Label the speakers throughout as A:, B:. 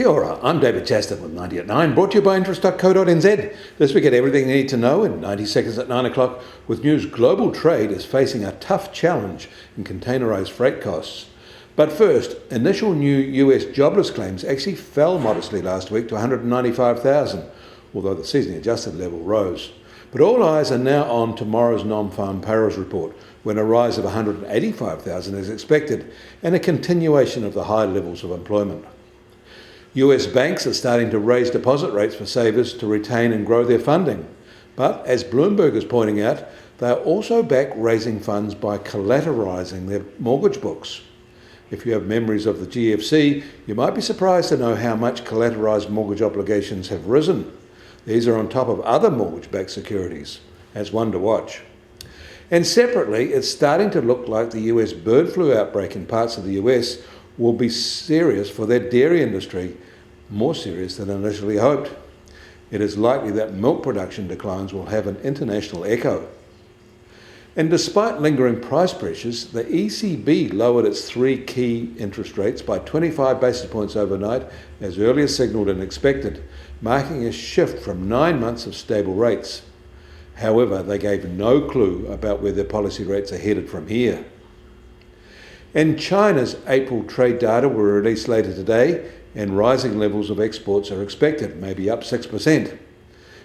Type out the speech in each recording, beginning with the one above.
A: Kia ora, I'm David Chaston with 90 at 9, brought to you by interest.co.nz. This week at everything you need to know in 90 seconds at 9 o'clock with news. Global trade is facing a tough challenge in containerised freight costs. But first, initial new US jobless claims actually fell modestly last week to 195,000, although the seasonally adjusted level rose. But all eyes are now on tomorrow's non-farm payrolls report, when a rise of 185,000 is expected, and a continuation of the high levels of employment. US banks are starting to raise deposit rates for savers to retain and grow their funding. But as Bloomberg is pointing out, they are also back raising funds by collateralising their mortgage books. If you have memories of the GFC, you might be surprised to know how much collateralised mortgage obligations have risen. These are on top of other mortgage-backed securities. That's one to watch. And separately, it's starting to look like the US bird flu outbreak in parts of the US will be serious for their dairy industry, more serious than initially hoped. It is likely that milk production declines will have an international echo. And despite lingering price pressures, the ECB lowered its three key interest rates by 25 basis points overnight, as earlier signalled and expected, marking a shift from 9 months of stable rates. However, they gave no clue about where their policy rates are headed from here. And China's April trade data were released later today, and rising levels of exports are expected, maybe up 6%.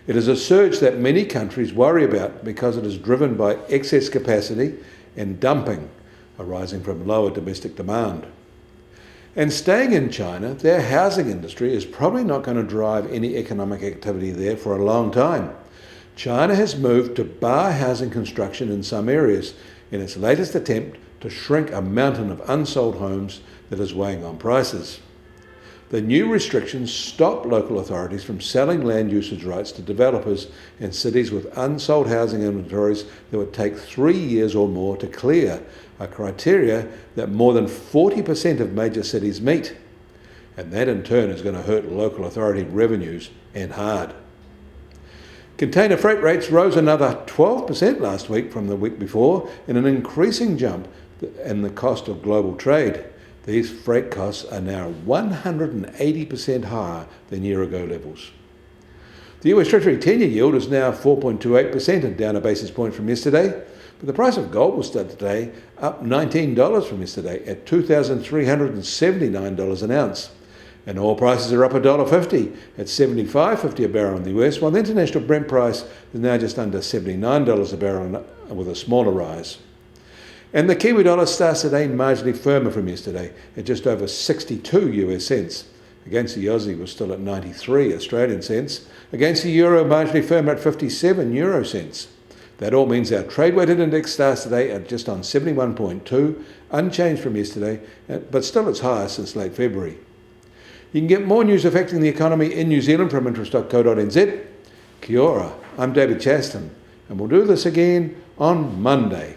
A: It is a surge that many countries worry about because it is driven by excess capacity and dumping arising from lower domestic demand. And staying in China, their housing industry is probably not going to drive any economic activity there for a long time. China has moved to bar housing construction in some areas in its latest attempt to shrink a mountain of unsold homes that is weighing on prices. The new restrictions stop local authorities from selling land usage rights to developers in cities with unsold housing inventories that would take 3 years or more to clear, a criteria that more than 40% of major cities meet. And that in turn is going to hurt local authority revenues, and hard. Container freight rates rose another 12% last week from the week before, in an increasing jump in the cost of global trade. These freight costs are now 180% higher than year-ago levels. The US Treasury 10-year yield is now 4.28% and down a basis point from yesterday, but the price of gold was today up $19 from yesterday at $2,379 an ounce. And oil prices are up $1.50 at $75.50 a barrel in the US, while the international Brent price is now just under $79 a barrel with a smaller rise. And the Kiwi dollar starts today marginally firmer from yesterday at just over 62 US cents. Against the Aussie was still at 93 Australian cents. Against the euro, marginally firmer at 57 euro cents. That all means our trade-weighted index starts today at just on 71.2, unchanged from yesterday, but still its highest since late February. You can get more news affecting the economy in New Zealand from interest.co.nz. Kia ora, I'm David Chaston, and we'll do this again on Monday.